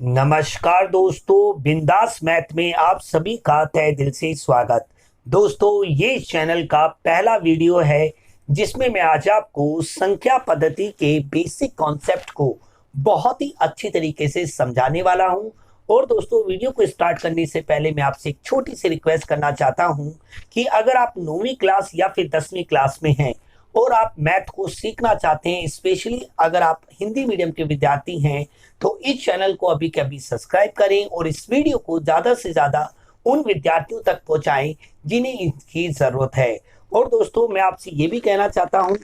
नमस्कार दोस्तों, बिंदास मैथ में आप सभी का तहे दिल से स्वागत। दोस्तों, ये चैनल का पहला वीडियो है जिसमें मैं आज आपको संख्या पद्धति के बेसिक कॉन्सेप्ट को बहुत ही अच्छी तरीके से समझाने वाला हूं। और दोस्तों, वीडियो को स्टार्ट करने से पहले मैं आपसे एक छोटी सी रिक्वेस्ट करना चाहता हूं कि अगर आप 9वीं क्लास या फिर 10वीं क्लास में हैं और आप मैथ को सीखना चाहते हैं, स्पेशली अगर आप हिंदी मीडियम के विद्यार्थी हैं, तो इस चैनल को अभी के अभी सब्सक्राइब करें और इस वीडियो को ज़्यादा से ज़्यादा उन विद्यार्थियों तक पहुंचाएं जिन्हें इसकी ज़रूरत है। और दोस्तों, मैं आपसे ये भी कहना चाहता हूं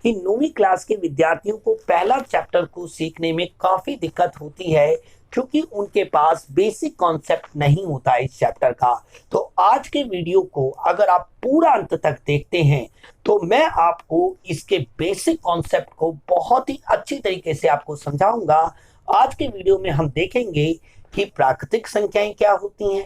कि 9वीं क्लास के विद्यार्थियों को पहला चैप्टर को सीखने में काफ़ी दिक्कत होती है क्योंकि उनके पास बेसिक कॉन्सेप्ट नहीं होता है इस चैप्टर का। तो आज के वीडियो को अगर आप पूरा अंत तक देखते हैं तो मैं आपको इसके बेसिक कॉन्सेप्ट को बहुत ही अच्छी तरीके से आपको समझाऊंगा। आज के वीडियो में हम देखेंगे कि प्राकृतिक संख्याएं क्या होती हैं,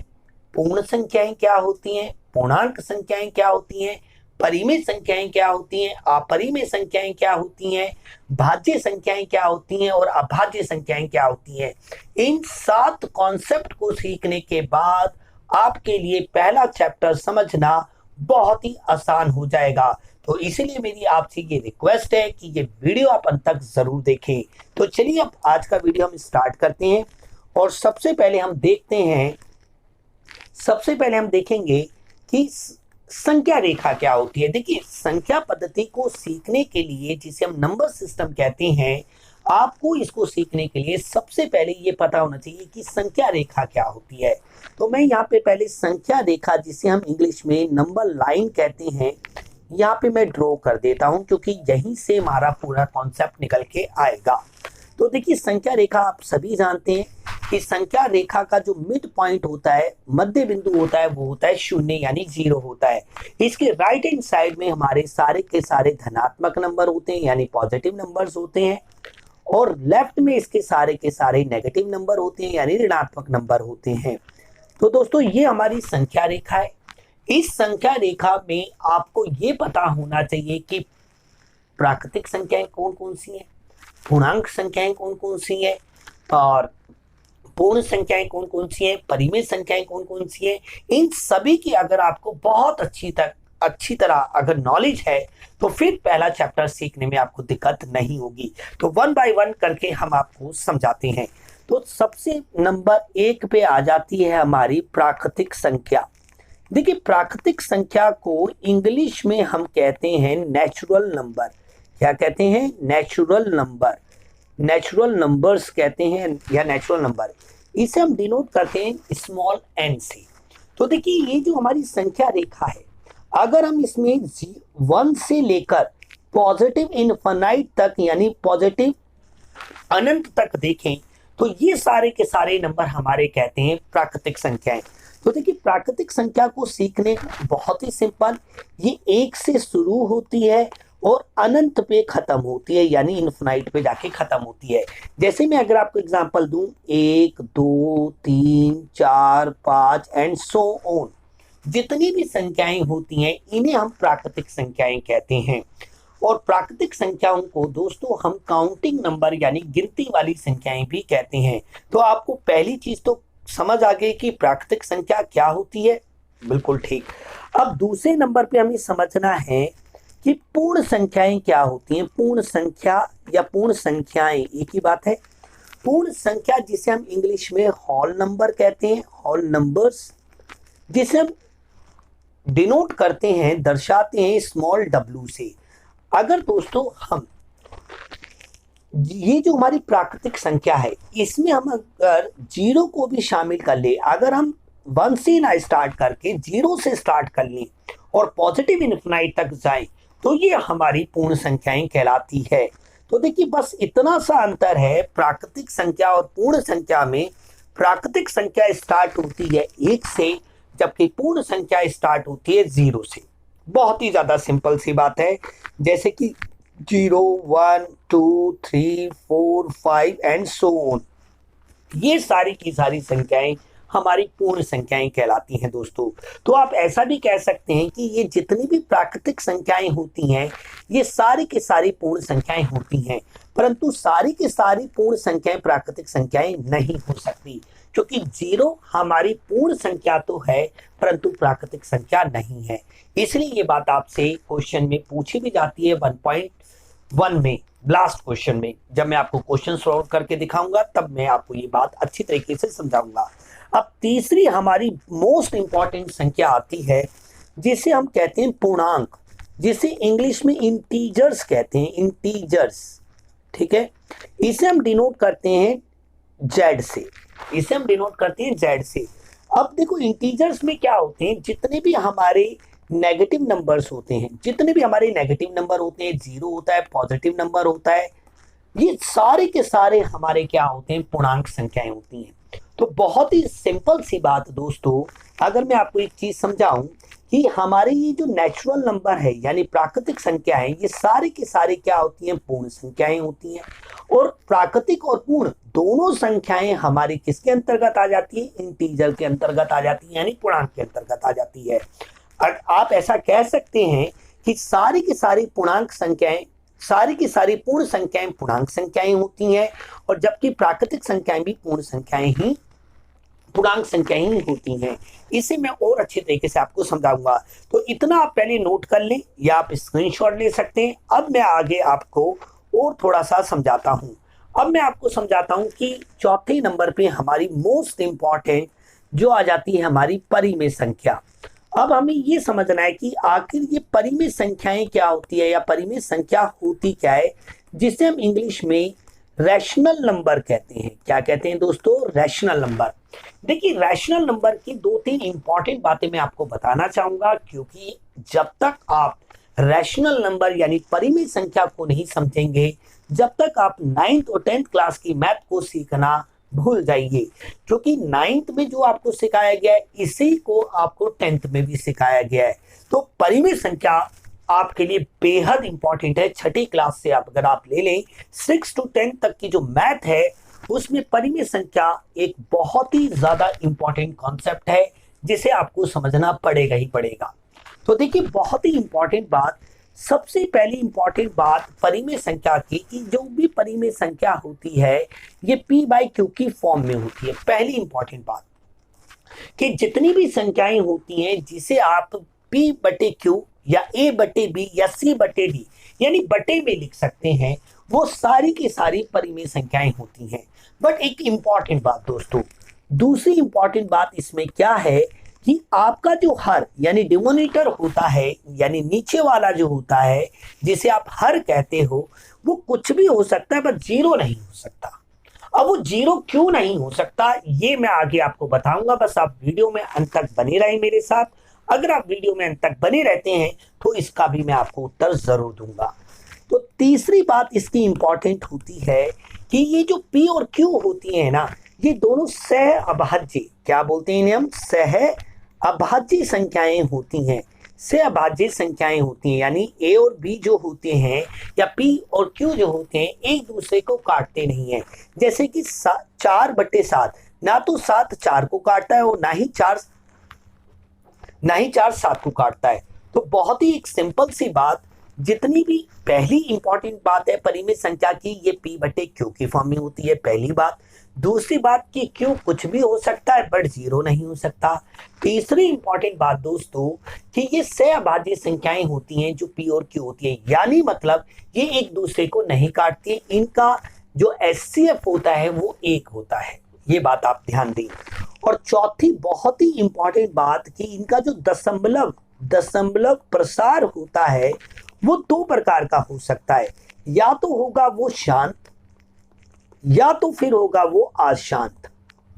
पूर्ण संख्याएं क्या होती हैं, पूर्णांक संख्याएं क्या होती हैं, परिमेय संख्याएं क्या होती हैं, अपरिमेय संख्याएं क्या होती हैं, भाज्य संख्याएं क्या होती हैं और अभाज्य संख्याएं क्या होती हैं। इन 7 कॉन्सेप्ट को सीखने के बाद आपके लिए पहला चैप्टर समझना बहुत ही आसान हो जाएगा। तो इसीलिए मेरी आपसे ये रिक्वेस्ट है कि ये वीडियो आप अंत तक जरूर देखें। तो चलिए अब आज का वीडियो हम स्टार्ट करते हैं और सबसे पहले हम देखेंगे कि संख्या रेखा क्या होती है। देखिए, संख्या पद्धति को सीखने के लिए, जिसे हम नंबर सिस्टम कहते हैं, आपको इसको सीखने के लिए सबसे पहले ये पता होना चाहिए कि संख्या रेखा क्या होती है। तो मैं यहाँ पे पहले संख्या रेखा, जिसे हम इंग्लिश में नंबर लाइन कहते हैं, यहाँ पे मैं ड्रॉ कर देता हूँ क्योंकि यहीं से हमारा पूरा कॉन्सेप्ट निकल के आएगा। तो देखिए, संख्या रेखा आप सभी जानते हैं कि संख्या रेखा का जो मिड पॉइंट होता है, मध्य बिंदु होता है, वो होता है 0 यानी 0 होता है। इसके राइट हैंड साइड में हमारे सारे के सारे धनात्मक नंबर होते हैं यानी पॉजिटिव नंबर्स होते हैं, और लेफ्ट में इसके सारे के सारे नेगेटिव नंबर होते हैं यानी ऋणात्मक नंबर होते हैं। तो दोस्तों, ये हमारी संख्या रेखा है। इस संख्या रेखा में आपको ये पता होना चाहिए कि प्राकृतिक संख्याएं कौन कौन सी हैं, पूर्णांक संख्याएं कौन कौन सी हैं, और पूर्ण संख्याएं कौन कौन सी हैं, परिमेय संख्याएं कौन कौन सी हैं। इन सभी की अगर आपको बहुत अच्छी तरह अगर नॉलेज है तो फिर पहला चैप्टर सीखने में आपको दिक्कत नहीं होगी। तो वन बाय वन करके हम आपको समझाते हैं। तो सबसे नंबर 1 पे आ जाती है हमारी प्राकृतिक संख्या। देखिए, प्राकृतिक संख्या को इंग्लिश में हम कहते हैं नेचुरल नंबर। क्या कहते हैं? नेचुरल नंबर, नेचुरल नंबर्स कहते हैं या नेचुरल नंबर। इसे हम डिनोट करते हैं स्मॉल एन से। तो देखिए, ये जो हमारी संख्या रेखा है, अगर हम इसमें 1 से लेकर पॉजिटिव इनफाइनाइट तक यानी पॉजिटिव अनंत तक देखें तो ये सारे के सारे नंबर हमारे कहते हैं प्राकृतिक संख्याएं। तो देखिए, प्राकृतिक संख्या को सीखने बहुत ही सिंपल, ये 1 से शुरू होती है और अनंत पे खत्म होती है यानी इनफिनाइट पे जाके खत्म होती है। जैसे मैं अगर आपको एग्जांपल दूं, 1 2 3 4 5 एंड सो ऑन, जितनी भी संख्याएं होती हैं इन्हें हम प्राकृतिक संख्याएं कहते हैं। और प्राकृतिक संख्याओं को दोस्तों हम काउंटिंग नंबर यानी गिनती वाली संख्याएं भी कहते हैं। तो आपको पहली चीज तो समझ आ गई कि प्राकृतिक संख्या क्या होती है। बिल्कुल ठीक। अब दूसरे नंबर पे हमें समझना है कि पूर्ण संख्याएं क्या होती हैं। पूर्ण संख्या या पूर्ण संख्याएं एक ही बात है। पूर्ण संख्या, जिसे हम इंग्लिश में होल नंबर कहते हैं, होल नंबर्स, जिसे हम डिनोट करते हैं, दर्शाते हैं स्मॉल w से। अगर दोस्तों हम ये जो हमारी प्राकृतिक संख्या है, इसमें हम अगर 0 को भी शामिल कर ले, अगर हम 1 से ना स्टार्ट करके 0 से स्टार्ट कर लें और पॉजिटिव इनफिनाइट तक जाएं, तो ये हमारी पूर्ण संख्याएं कहलाती है। तो देखिए, बस इतना सा अंतर है प्राकृतिक संख्या और पूर्ण संख्या में। प्राकृतिक संख्या स्टार्ट होती है 1 से, जबकि पूर्ण संख्या स्टार्ट होती है 0 से। बहुत ही ज्यादा सिंपल सी बात है। जैसे कि 0 1 2 3 4 5 एंड सो ऑन, ये सारी की सारी संख्याएं हमारी पूर्ण संख्याएं कहलाती हैं दोस्तों। तो आप ऐसा भी कह सकते हैं कि ये जितनी भी प्राकृतिक संख्याएं होती हैं, ये सारी की सारी पूर्ण संख्याएं होती हैं। परंतु सारी की सारी पूर्ण संख्याएं प्राकृतिक संख्याएं नहीं हो सकती, क्योंकि जीरो हमारी पूर्ण संख्या तो है परंतु प्राकृतिक संख्या नहीं है। इसलिए ये बात आपसे क्वेश्चन में पूछी भी जाती है 1.1 में, लास्ट क्वेश्चन में। जब मैं आपको क्वेश्चन सॉल्व करके दिखाऊंगा तब मैं आपको ये बात अच्छी तरीके से समझाऊंगा। अब तीसरी हमारी मोस्ट इंपॉर्टेंट संख्या आती है जिसे हम कहते हैं पूर्णांक, जिसे इंग्लिश में इंटीजर्स कहते हैं, इंटीजर्स। ठीक है, इसे हम डिनोट करते हैं जेड से, इसे हम डिनोट करते हैं जेड से। अब देखो इंटीजर्स में क्या होते हैं, जितने भी हमारे नेगेटिव नंबर्स होते हैं, जितने भी हमारे नेगेटिव नंबर होते हैं, जीरो होता है, पॉजिटिव नंबर होता है, ये सारे के सारे हमारे क्या होते हैं, पूर्णांक संख्याएं होती हैं। तो बहुत ही सिंपल सी बात दोस्तों, अगर मैं आपको एक चीज समझाऊं कि हमारे ये जो नेचुरल नंबर है यानी प्राकृतिक संख्याएं, ये सारे के सारे क्या होती हैं, पूर्ण संख्याएं होती हैं। और प्राकृतिक और पूर्ण दोनों संख्याएं हमारी किसके अंतर्गत आ जाती है, इंटीजर के अंतर्गत आ जाती है, यानी पूर्णांक के अंतर्गत आ जाती है। आप ऐसा कह सकते हैं कि सारी की सारी पूर्णांक संख्याएं, सारी की सारी पूर्ण संख्याएं पूर्णांक संख्याएं होती हैं, और जबकि प्राकृतिक संख्याएं भी पूर्ण संख्याएं ही, पूर्णांक संख्याएं ही होती हैं। इसे मैं और अच्छे तरीके से आपको समझाऊंगा। तो इतना आप पहले नोट कर लें या आप स्क्रीनशॉट ले सकते हैं। अब मैं आगे आपको और थोड़ा सा समझाता हूं। अब मैं आपको समझाता हूं कि चौथे नंबर पे हमारी मोस्ट इंपॉर्टेंट जो आ जाती है हमारी परिमेय संख्या। अब हमें ये समझना है कि आखिर ये परिमेय संख्याएं क्या होती है या परिमेय संख्या होती क्या है, जिसे हम इंग्लिश में रैशनल नंबर कहते हैं। क्या कहते हैं दोस्तों, रैशनल नंबर। देखिए रैशनल नंबर की दो तीन इंपॉर्टेंट बातें मैं आपको बताना चाहूंगा, क्योंकि जब तक आप रैशनल नंबर यानी परिमेय संख्या को नहीं समझेंगे, जब तक आप 9th और 10th क्लास की मैथ को सीखना भूल जाइए, क्योंकि 9th में जो आपको सिखाया गया है इसी को आपको 10th में भी सिखाया गया है। तो परिमेय संख्या आपके लिए बेहद इंपॉर्टेंट है। छठी क्लास से आप अगर आप ले लें 6 to 10 तक की जो मैथ है उसमें परिमेय संख्या एक बहुत ही ज्यादा इंपॉर्टेंट कॉन्सेप्ट है, जिसे आपको समझना पड़ेगा ही पड़ेगा। तो देखिए बहुत ही इंपॉर्टेंट बात, सबसे पहली इंपॉर्टेंट बात परिमेय संख्या की, कि जो भी परिमेय संख्या होती है ये p/q की फॉर्म में होती है। पहली इंपॉर्टेंट बात कि जितनी भी संख्याएं होती हैं जिसे आप p/q या a/b या c/d यानी बटे में लिख सकते हैं, वो सारी की सारी परिमेय संख्याएं होती हैं। बट एक इंपॉर्टेंट बात दोस्तों, दूसरी इंपॉर्टेंट बात इसमें क्या है कि आपका जो हर यानी डिनोमिनेटर होता है, यानी नीचे वाला जो होता है जिसे आप हर कहते हो, वो कुछ भी हो सकता है, पर जीरो नहीं हो सकता। अब वो जीरो क्यों नहीं हो सकता ये मैं आगे आपको बताऊंगा। बस आप वीडियो में अंत तक बने रहें मेरे साथ। अगर आप वीडियो में अंत तक बने रहते हैं तो इसका भी मैं आपको उत्तर जरूर दूंगा। तो तीसरी बात इसकी इंपॉर्टेंट होती है कि ये जो p और q होती है ना, ये दोनों सह अभाज्य, क्या बोलते हैं इन्हें हम, सह अभाज्य संख्याएं होती हैं। सह अभाज्य संख्याएं होती हैं, यानी a और b जो होते हैं या p और q जो होते हैं एक दूसरे को काटते नहीं है। जैसे कि 4/7, ना तो 7 4 को काटता है और ना ही 4 7 को काटता है। तो बहुत ही एक सिंपल सी बात, जितनी भी पहली इंपॉर्टेंट बात है परिमेय संख्या की, ये p/q की फॉर्म में होती है, पहली बात। दूसरी बात कि q कुछ भी हो सकता है बट जीरो नहीं हो सकता। तीसरी इंपॉर्टेंट बात दोस्तों कि ये सह अभाज्य संख्याएं होती हैं जो p और q होती है, यानी मतलब ये एक दूसरे को नहीं काटती, इनका जो HCF होता है वो एक होता है। ये बात आप ध्यान दें। और चौथी बहुत ही इंपॉर्टेंट बात कि इनका जो दशमलव प्रसार होता है वो दो प्रकार का हो सकता है, या तो होगा वो शांत या तो फिर होगा वो अशांत,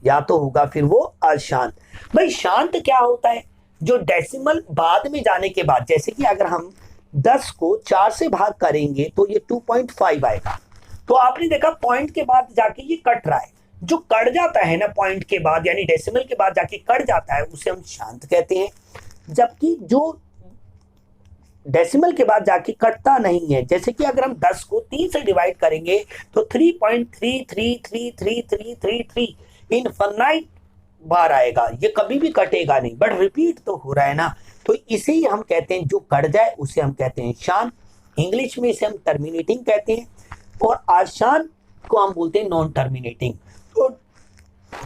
या तो होगा फिर वो अशांत। भाई शांत क्या होता है, जो डेसिमल बाद में जाने के बाद, जैसे कि अगर हम 10 को 4 से भाग करेंगे तो ये 2.5 आएगा। तो आपने देखा पॉइंट के बाद जाके ये कट रहा है, जो कट जाता है ना पॉइंट के बाद यानी डेसिमल के बाद जाके कट जाता है उसे हम शांत कहते हैं। जबकि जो डेसिमल के बाद जाके कटता नहीं है, जैसे कि अगर हम 10 को 3 से डिवाइड करेंगे तो 3.3333333 इनफाइनाइट बार आएगा, ये कभी भी कटेगा नहीं, बट रिपीट तो हो रहा है ना। तो इसे ही हम कहते हैं, जो कट जाए उसे हम कहते हैं शांत। इंग्लिश में इसे हम टर्मिनेटिंग कहते हैं। और आसान को हम बोलते हैं नॉन टर्मिनेटिंग। तो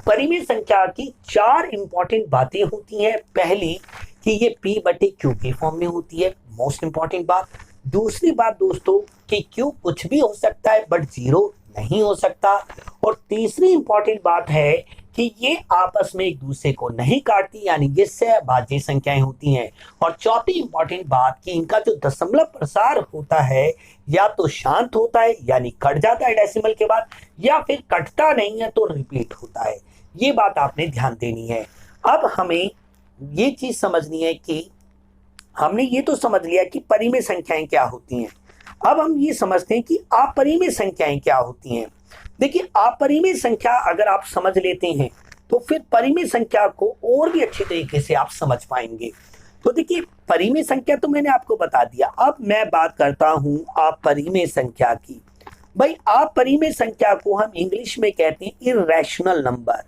परिमेय संख्या की 4 इंपॉर्टेंट बातें होती हैं। पहली कि ये P बटे Q के फॉर्म में होती है, मोस्ट इंपॉर्टेंट बात। दूसरी बात दोस्तों कि Q कुछ भी हो सकता है बट 0 नहीं हो सकता। और तीसरी इंपॉर्टेंट बात है कि ये आपस में एक दूसरे को नहीं काटती, यानी ये सहभाज्य संख्याएं होती हैं। और चौथी इंपॉर्टेंट बात कि इनका जो दशमलव प्रसार होता है या तो शांत होता है यानी कट जाता है डेसिमल के बाद, या फिर कटता नहीं है तो रिपीट होता है। ये बात आपने ध्यान देनी है। अब हमें ये चीज समझनी है कि हमने ये तो समझ लिया कि परिमेय संख्याएं क्या होती हैं। अब हम ये समझते हैं कि अपरिमेय संख्याएं क्या होती हैं। देखिए, अपरिमेय संख्या अगर आप समझ लेते हैं तो फिर परिमेय संख्या को और भी अच्छी तरीके से आप समझ पाएंगे। तो देखिए, परिमेय संख्या तो मैंने आपको बता दिया। अब मैं बात करता हूं अपरिमेय संख्या की। भाई, अपरिमेय संख्या को हम इंग्लिश में कहते हैं इर्रेशनल नंबर।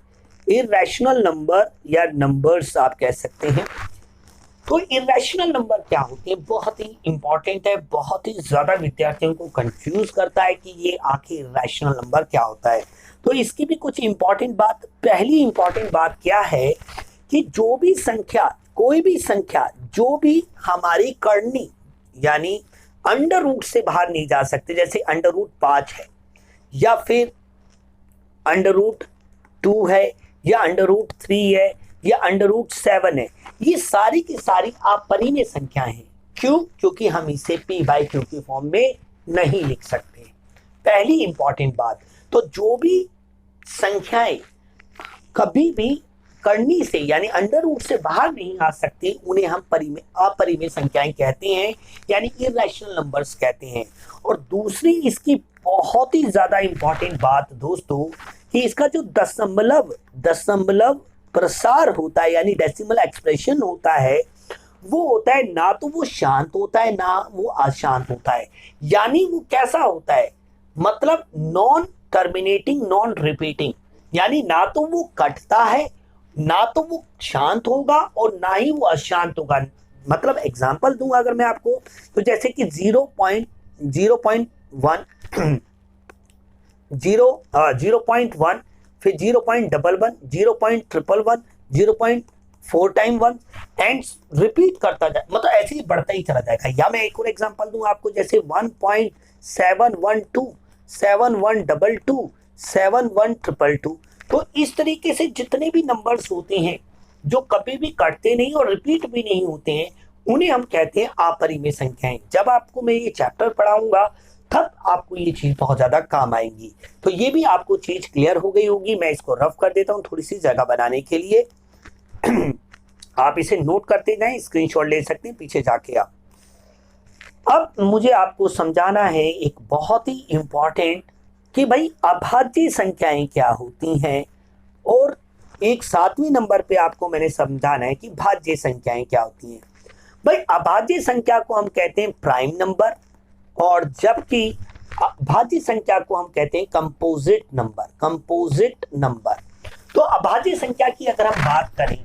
इर्रेशनल नंबर या नंबर्स आप कह सकते हैं। तो इरेशनल नंबर क्या होते हैं, बहुत ही इंपॉर्टेंट है, बहुत ही ज्यादा विद्यार्थियों को कंफ्यूज करता है कि ये आखिर इरेशनल नंबर क्या होता है। तो इसकी भी कुछ इंपॉर्टेंट बात, पहली इंपॉर्टेंट बात क्या है कि जो भी संख्या, कोई भी संख्या जो भी हमारी करनी यानी अंडर रूट से बाहर नहीं जा सकती, जैसे अंडर रूट 5 है या फिर अंडर रूट 2 है या अंडर रूट 3 है या अंडर रूट 7 है, ये सारी की सारी अपरिमेय संख्याएं हैं। क्यों? क्योंकि हम इसे P बाई Q के फॉर्म में नहीं लिख सकते। पहली इंपॉर्टेंट बात, तो जो भी संख्याएं कभी भी करनी से यानी अंडर रूट से बाहर नहीं आ सकती, उन्हें हम अपरिमेय संख्याएं कहते हैं, यानी इरेशनल नंबर्स कहते हैं। और दूसरी इसकी बहुत ही ज्यादा इंपॉर्टेंट बात दोस्तों कि इसका जो दशमलव प्रसार होता है यानी डेसिमल एक्सप्रेशन होता है, वो होता है ना तो वो शांत होता है ना वो अशांत होता है। यानी वो कैसा होता है, मतलब नॉन टर्मिनेटिंग नॉन रिपीटिंग, यानी ना तो वो कटता है ना तो वो शांत होगा और ना ही वो अशांत होगा। मतलब एग्जांपल दूंगा अगर मैं आपको, तो जैसे कि 0.1 0.1 फिर 0.11 0.111 0.4 टाइम 1 एंड रिपीट करता जाए, मतलब ऐसे ही बढ़ता ही चला जाएगा। या मैं एक और एग्जांपल दूं आपको, जैसे 1.712 7122 71222। तो इस तरीके से जितने भी नंबर्स होते हैं जो कभी भी कटते नहीं और रिपीट भी नहीं होते हैं, उन्हें हम कहते हैं अपरिमेय संख्याएं। जब आपको मैं ये चैप्टर पढ़ाऊंगा तब आपको ये चीज बहुत ज्यादा काम आएंगी। तो ये भी आपको चीज क्लियर हो गई होगी। मैं इसको रफ कर देता हूं थोड़ी सी जगह बनाने के लिए। आप इसे नोट करते जाएं, स्क्रीनशॉट ले सकते हैं पीछे जाके आप। अब मुझे आपको समझाना है एक बहुत ही इंपॉर्टेंट कि भाई अभाज्य संख्याएं क्या होती हैं, और एक 7वें नंबर पे आपको मैंने समझाना है कि भाज्य संख्याएं क्या होती हैं। भाई, अभाज्य संख्या को हम कहते हैं प्राइम नंबर, और जबकि भाज्य संख्या को हम कहते हैं कंपोजिट नंबर। तो अभाज्य संख्या की अगर हम बात करें,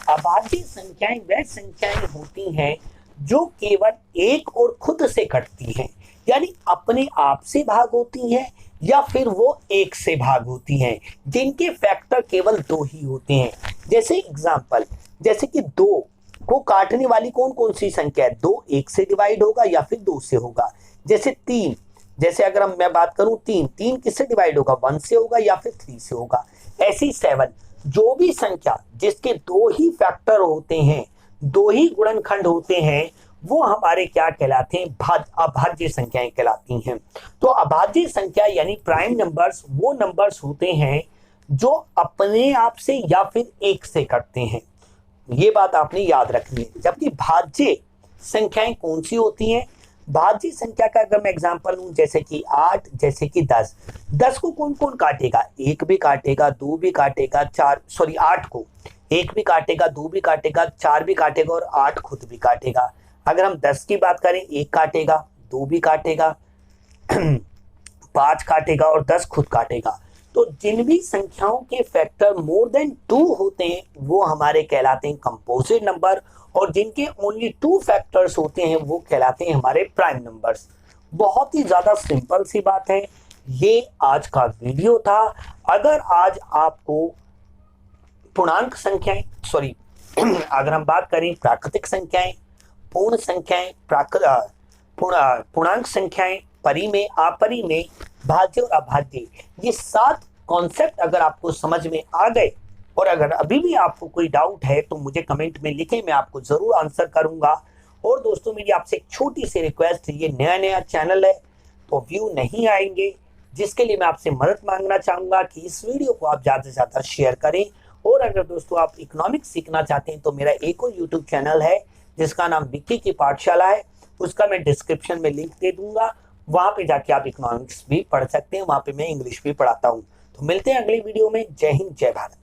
अभाज्य संख्याएं वह संख्याएं होती हैं जो केवल एक और खुद से कटती हैं, यानी अपने आप से भाग होती हैं या फिर वो एक से भाग होती हैं, जिनके फैक्टर केवल 2 ही होते हैं। जैसे एग्जांपल, जैसे कि 2 को काटने वाली कौन कौन सी संख्या है, 2 1 से डिवाइड होगा या फिर 2 से होगा। जैसे 3, जैसे अगर मैं बात करूं 3 किससे डिवाइड होगा, 1 से होगा या फिर 3 से होगा। ऐसी 7, जो भी संख्या जिसके 2 ही फैक्टर होते हैं, 2 ही गुणनखंड होते हैं, वो हमारे क्या कहलाते हैं, अभाज्य संख्याएं कहलाती हैं। तो अभाज्य संख्या यानी प्राइम नंबर्स वो नंबर्स होते हैं जो अपने आप से या फिर एक से कटते हैं। ये बात आपने याद रखनी है। जबकि भाज्य संख्याएं कौन सी होती हैं, भाज्य संख्या का अगर मैं एग्जांपल लूं, जैसे कि 8, जैसे कि 10 को कौन कौन काटेगा, 1 भी काटेगा, 2 भी काटेगा, 8 को 1 भी काटेगा, 2 भी काटेगा, 4 भी काटेगा और 8 खुद भी काटेगा। अगर हम 10 की बात करें, 1 काटेगा, 2 भी काटेगा, 5 काटेगा और 10 खुद काटेगा। तो जिन भी संख्याओं के फैक्टर मोर देन 2 होते हैं वो हमारे कहलाते हैं कंपोजिट नंबर, और जिनके ओनली 2 फैक्टर्स होते हैं वो कहलाते हैं हमारे प्राइम नंबर्स। बहुत ही ज्यादा सिंपल सी बात है। ये आज का वीडियो था। अगर आज आपको पूर्णांक संख्याएं सॉरी अगर हम बात करें प्राकृतिक संख्याएं, पूर्ण संख्याएं, पूर्णांक संख्याएं, परिमेय, अपरिमेय, भाज्य और अभाज्य, ये 7 कॉन्सेप्ट अगर आपको समझ में आ गए और अगर अभी भी आपको कोई डाउट है तो मुझे कमेंट में लिखें, मैं आपको जरूर आंसर करूंगा। और दोस्तों मेरी आपसे एक छोटी सी रिक्वेस्ट है, ये नया नया चैनल है तो व्यू नहीं आएंगे, जिसके लिए मैं आपसे मदद मांगना चाहूंगा कि इस वीडियो को आप ज्यादा से ज्यादा शेयर करें। और अगर दोस्तों आप इकोनॉमिक्स सीखना चाहते हैं तो मेरा एक और यूट्यूब चैनल है जिसका नाम विक्की की पाठशाला है, उसका मैं डिस्क्रिप्शन में लिंक दे दूंगा, वहां पे जाके आप इकोनॉमिक्स भी पढ़ सकते हैं, वहां पे मैं इंग्लिश भी पढ़ाता हूँ। तो मिलते हैं अगली वीडियो में। जय हिंद, जय भारत।